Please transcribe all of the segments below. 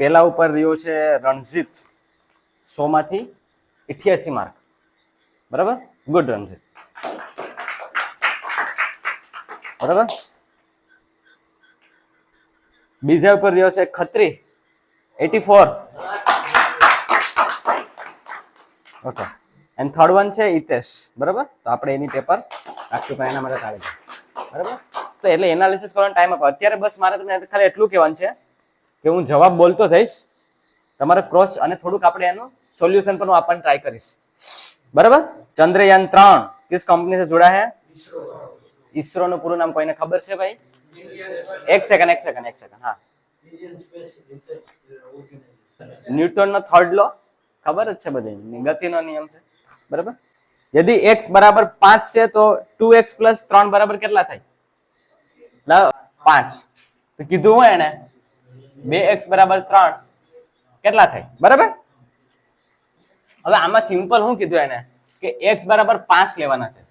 પેલા ઉપર રહ્યો છે રણજીત 100 માંથી 88 માર્ક. બરાબર, ગુડ રણજીત. બરાબર. બીજા ઉપર રહ્યો છે Khatri 84. Okay. And third one છે હિતેશ. બરાબર, તો આપણે એની પેપર રાખશું પણ એના માટે તાળી. બરાબર, તો એટલે એનાલિસિસ કરવાનો ટાઈમ આપો. અત્યારે બસ મારે તમને ખાલી એટલું કહેવાનું છે કે હું જવાબ બોલતો જઈશ, તમારે ક્રોસ અને થોડુંક આપણે એનું સોલ્યુશન પણ આપવાની ટ્રાય કરીશ. બરાબર. ચંદ્રયાન 3 किस कंपनी से जुड़ा है? इसरो નું પૂરું નામ કોઈને ખબર છે ભાઈ? એક સેકન્ડ. હા, ન્યૂટન નો થર્ડ લો ખબર જ છે બધી, ગતિનો નિયમ છે. બરાબર. यदि x બરાબર 5 છે તો 2x + 3 બરાબર કેટલા થાય? 5. તો કીધું હોય એને 2x બરાબર 3 કેટલા થાય? બરાબર. હવે આમાં સિમ્પલ શું કીધું એને કે x બરાબર 5 લેવાના છે.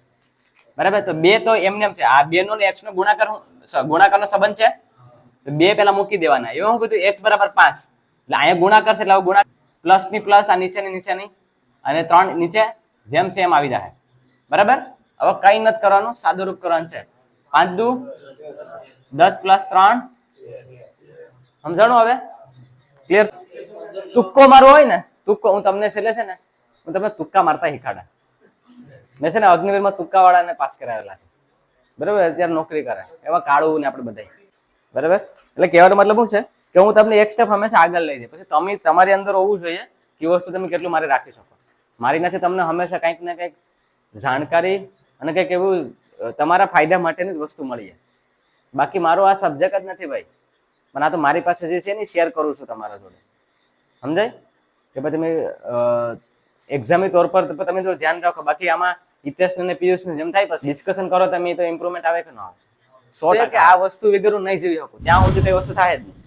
બરાબર, તો 2 તો એમને એમ છે. આ 2 નો ને x નો ગુણાકારનો સંબંધ છે, તો 2 પેલા મૂકી દેવાના. એવું શું કીધું? x બરાબર 5 એટલે અહીંયા ગુણાકાર છે, એટલે હવે ગુણાકાર પ્લસ ની પ્લસ, આ નીચેની અને 3 નીચે જેમ સેમ આવી જાય. બરાબર. હવે કઈ નથી કરવાનું, સાદું રૂપ કરવાનું છે. 5 દુ 10 + 3 સમજાણું? હવે ક્લિયર? તુક્કો મારવો હોય ને, તુક્કો હું તમને છેલ્લે છે ને હું તમને તુક્કા મારતા શીખાડા. મેં છે ને અગ્નિવીરમાં તુક્કા વાળાને પાસ કરાવેલા છે. બરાબર, અત્યારે નોકરી કરે એવા કાળું ને આપણે બધા. બરાબર, એટલે કહેવાનો મતલબ શું છે કે હું તમને એક સ્ટેપ હંમેશા આગળ લઈ જાય, પછી તમે તમારી અંદર હોવું જોઈએ કે વસ્તુ તમે કેટલું મારી રાખી શકો. મારી નથી તમને હંમેશા કંઈક ને કંઈક જાણકારી અને કંઈક એવું તમારા ફાયદા માટેની જ વસ્તુ મળી જાય. બાકી મારો આ સબ્જેક્ટ જ નથી ભાઈ, પણ આ તો મારી પાસે જે છે ને શેર કરું છું તમારા જોડે. સમજાય? કે ભાઈ તમે એક્ઝામી તौर પર તમે થોડું ધ્યાન રાખો. બાકી આમાં હિતેશ ને પિયુષ ને જેમ થાય પછી ડિસ્કશન કરો તમે તો ઇમ્પ્રુવમેન્ટ આવે કે ન આવે? 100% કે આ વસ્તુ વગર નહીં જીવી શકું ત્યાં સુધી કઈ વસ્તુ થાય જ નહીં.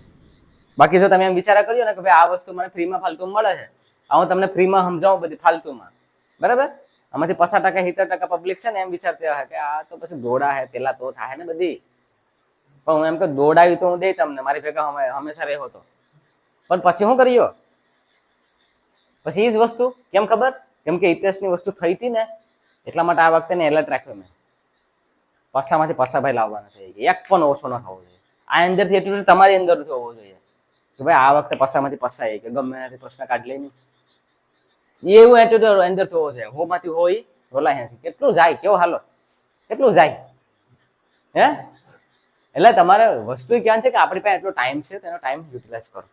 બાકી જો તમે એમ વિચારા કર્યો ને કે ભાઈ આ વસ્તુ મને ફ્રીમાં ફાલતુ મળે છે, આ હું તમને ફ્રીમાં સમજાવું બધી ફાલતુમાં. બરાબર, આમાંથી 50% 70% પબ્લિક છે ને એમ વિચારતી હોય કે આ તો પછી દોડા હે, પેલા તો થાય ને બધી. પણ હું એમ કે દોડાવી તો હું દઈ તમને, મારી ભેગા હંમેશા રહ્યો હતો. પણ પછી શું કર્યો? પછી એ જ વસ્તુ કેમ ખબર? કેમ કે હિતેશની વસ્તુ થઈ હતી ને એટલા માટે આ વખતે ને એલર્ટ રાખ્યો મેં. પસામાંથી પસાભાઈ લાવવાના છે, એક પણ ઓછો ન થવો જોઈએ. આ અંદરથી એટલું તમારી અંદરથી હોવો જોઈએ કે ભાઈ આ વખતે પસામાંથી પસાય કે ગમે એનાથી પ્રશ્ન કાઢી લઈને એવું એટીટ્યુડ અંદરથી હોવો જોઈએ. હોમાંથી હોય રોલાય છે. કેટલું જાય, કેવો હાલો કેટલું જાય હે? એટલે તમારે વસ્તુ ક્યાં છે કે આપણી પાસે એટલો ટાઈમ છે, તેનો ટાઈમ યુટિલાઇઝ કરો.